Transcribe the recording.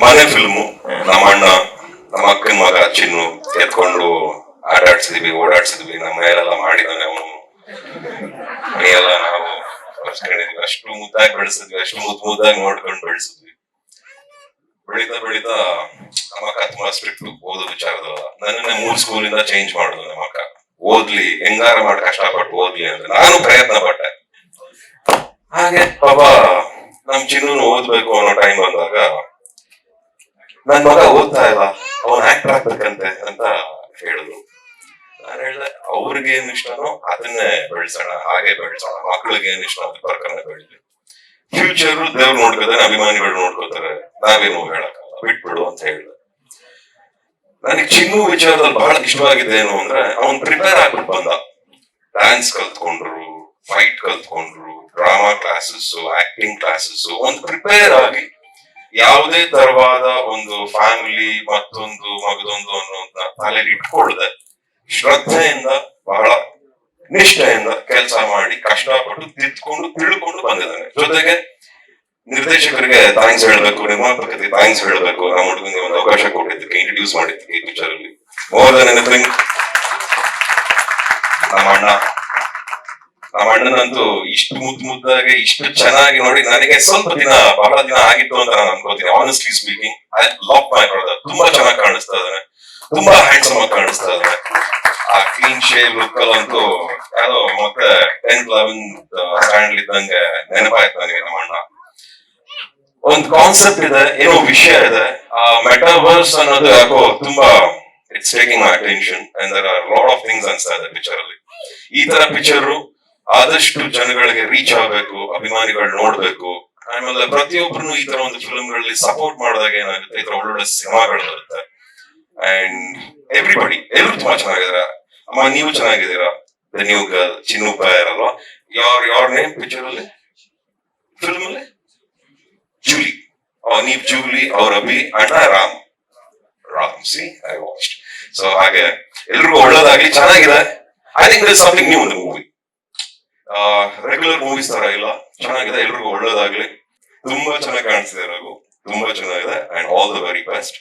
ಮನೆ ಫಿಲ್ಮು. ನಮ್ಮ ಅಣ್ಣ ನಮ್ಮ ಅಕ್ಕನ ಮಗ ಚಿನ್ನು ಎತ್ಕೊಂಡು ಆಟಾಡ್ಸಿದ್ವಿ, ಓಡಾಡ್ಸಿದ್ವಿ, ನಮ್ಮ ಮೇಲೆಲ್ಲ ಮಾಡಿದಾನೆ ಅವನು. ಮೈಯೆಲ್ಲ ನಾವು ಬರ್ಸ್ಕೊಂಡಿದ್ವಿ, ಅಷ್ಟು ಮುದ್ದಾಗಿ ಬೆಳೆಸಿದ್ವಿ, ಅಷ್ಟು ಮುದ್ದಾಗಿ ನೋಡ್ಕೊಂಡು ಬೆಳೆಸಿದ್ವಿ. ಬೆಳೀತಾ ನಮ್ಮ ಅಕ್ಕ ತುಂಬಾ ಸ್ಟ್ರಿಕ್ಟ್ ಓದೋ ವಿಚಾರದಲ್ಲ. ನನ್ನನ್ನೇ 3 ಸ್ಕೂಲಿಂದ ಚೇಂಜ್ ಮಾಡುದು ನಮ್ಮ ಅಕ್ಕ. ಓದ್ಲಿ, ಹೆಂಗಾರ ಮಾಡಿ ಕಷ್ಟಪಟ್ಟು ಓದ್ಲಿ ಅಂತ ನಾನು ಪ್ರಯತ್ನ ಪಟ್ಟೆ. ಹಾಗೆ ಪಾಪ ನಮ್ ಚಿನ್ನು ಓದ್ಬೇಕು ಅನ್ನೋ ಟೈಮ್ ಬಂದಾಗ ನನ್ ಮಗ ಓದ್ತಾ ಇಲ್ಲ, ಅವನ್ ಆಕ್ಟರ್ ಆಗ್ಬೇಕಂತೆ ಅಂತ ಹೇಳಿದ್ರು. ನಾನು ಹೇಳ್ದೆ ಅವ್ರಿಗೆ ಏನ್ ಇಷ್ಟನೋ ಅದನ್ನೇ ಬೆಳೆಸೋಣ, ಹಾಗೆ ಬೆಳೆಸೋಣ. ಮಕ್ಳಿಗೆ ಏನ್ ಇಷ್ಟ ಅದ್ರ ಪ್ರಕಾರ ಬೆಳಿಲಿ. ಫ್ಯೂಚರ್ ದೇವ್ರು ನೋಡ್ಕೋತಾರೆ, ಅಭಿಮಾನಿಗಳು ನೋಡ್ಕೋತಾರೆ, ನಾವೇನು ಹೇಳಕ್ಕಾಗಲ್ಲ, ಬಿಟ್ಬಿಡು ಅಂತ ಹೇಳಿದೆ. ನನಗೆ ಚಿನ್ನು ವಿಚಾರದಲ್ಲಿ ಬಹಳ ಇಷ್ಟವಾಗಿದೆ ಏನು ಅಂದ್ರೆ, ಅವನ್ ಪ್ರಿಪೇರ್ ಆಗ್ಬಿಟ್ಟು ಬಂದ. ಡ್ಯಾನ್ಸ್ ಕಲ್ತ್ಕೊಂಡ್ರು, ಫೈಟ್ ಕಲ್ತ್ಕೊಂಡ್ರು, ಡ್ರಾಮಾ ಕ್ಲಾಸಸ್, ಆಕ್ಟಿಂಗ್ ಕ್ಲಾಸಸ್, ಒಂದು ಪ್ರಿಪೇರ್ ಆಗಿ ಯಾವುದೇ ತರವಾದ ಒಂದು ಫ್ಯಾಮಿಲಿ ಮತ್ತೊಂದು ಮಗದೊಂದು ಅನ್ನೋದನ್ನ ತಲೆಗೆ ಇಟ್ಕೊಳ್ದೆ ಶ್ರದ್ಧೆಯಿಂದ ಬಹಳ ನಿಷ್ಠೆಯಿಂದ ಕೆಲಸ ಮಾಡಿ ಕಷ್ಟಪಟ್ಟು ತಿಳ್ಕೊಂಡು ಬಂದಿದ್ದಾನೆ. ಜೊತೆಗೆ ನಿರ್ದೇಶಕರಿಗೆ ಥ್ಯಾಂಕ್ಸ್ ಹೇಳ್ಬೇಕು, ನಿರ್ಮಾಪಕರಿಗೆ ಥ್ಯಾಂಕ್ಸ್ ಹೇಳ್ಬೇಕು. ನಮ್ಮ ಹುಡುಗನಿಗೆ ಒಂದು ಅವಕಾಶ ಕೊಟ್ಟಿದ್ದಕ್ಕೆ, ಇಂಟ್ರೊಡ್ಯೂಸ್ ಮಾಡಿದ್ದಕ್ಕೆ ಈ ಪಿಕ್ಚರ್ ಅಲ್ಲಿ. ಮೋರ್ ದನ್ ಎನಿಥಿಂಗ್ ನಮ್ಮ ಅಣ್ಣನಂತೂ ಇಷ್ಟು ಮುದ್ದಾಗಿ ಇಷ್ಟು ಚೆನ್ನಾಗಿ ನೋಡಿ ನನಗೆ ಬಹಳ ದಿನ ಆಗಿತ್ತು ಅಂತ ನಾನು ಅನ್ಕೋತೀನಿ. Honestly speaking, I love my brother. ತುಂಬಾ ಚೆನ್ನಾಗಿ ಕಾಣಿಸ್ತಾ ಇದ್ದಾನೆ, ತುಂಬಾ ಹ್ಯಾಂಡ್ಸಮ್ ಆಗಿ ಕಾಣಿಸ್ತಾ ಇದ್ದಾನೆ. ಆ ಕ್ಲೀನ್ ಶೇವ್ ಲುಕ್ ಅಂತೂ ಯಾವ್ದೋ ಮತ್ತೆ 10th 11th ಸ್ಟ್ಯಾಂಡರ್ಡ್ ಇದ್ದಂಗೆ ನೆನಪಾಯ್ತು ನನಗೆ ನಮ್ಮ ಅಣ್ಣ. ಒಂದು ಕಾನ್ಸೆಪ್ಟ್ ಇದೆ, ಏನೋ ವಿಷಯ ಇದೆ. ಆ ಮೆಟಾವರ್ಸ್ ಅನ್ನೋದು ಯಾಕೋ ತುಂಬಾ it's taking my attention and there are lot of things ಅನ್ಸ್ತಾ ಇದೆ ಪಿಕ್ಚರ್ ಅಲ್ಲಿ. ಈ ತರ ಪಿಕ್ಚರ್ ಆದಷ್ಟು ಜನಗಳಿಗೆ ರೀಚ್ ಆಗ್ಬೇಕು, ಅಭಿಮಾನಿಗಳು ನೋಡ್ಬೇಕು. ಆಮೇಲೆ ಪ್ರತಿಯೊಬ್ಬರು ಈ ತರ ಒಂದು ಫಿಲ್ಮ್ ಗಳಲ್ಲಿ ಸಪೋರ್ಟ್ ಮಾಡಿದಾಗ ಏನಾಗುತ್ತೆ, ಈ ತರ ಒಳ್ಳೊಳ್ಳೆ ಸಿನಿಮಾಗಳು ಬರುತ್ತೆ. ಅಂಡ್ ಎಲ್ಲರೂ ತುಂಬಾ ಚೆನ್ನಾಗಿದಾರ. ಅಮ್ಮ ನೀವು ಚೆನ್ನಾಗಿದ್ದೀರಾ. ದ ನ್ಯೂ ಗರ್ಲ್ ಚಿನ್ನು ಪಾಯರ್ ಅಲ್ವಾ? ಯೋರ್ ನೇಮ್ ಪಿಕ್ಚರ್ ಅಲ್ಲಿ, ಫಿಲ್ಮ್ ಅಲ್ಲಿ? ಜೂಲಿ. ನೀವ್ ಜೂಲಿ, ಅವ್ರ ಅಭಿ, ಅಣ್ಣ Ram. See I watched. So ಹಾಗೆ ಎಲ್ರಿಗೂ ಒಳ್ಳೇದಾಗ್ಲಿ, ಚೆನ್ನಾಗಿದೆ. I think there is something new in the movie. Regular movies ತರ ಇಲ್ಲ, ಚೆನ್ನಾಗಿದೆ. ಎಲ್ರಿಗೂ ಒಳ್ಳೇದಾಗ್ಲಿ. ತುಂಬಾ ಚೆನ್ನಾಗಿ ಕಾಣಿಸ್ತಿದೆ, ತುಂಬಾ ಚೆನ್ನಾಗಿದೆ. And all the very best.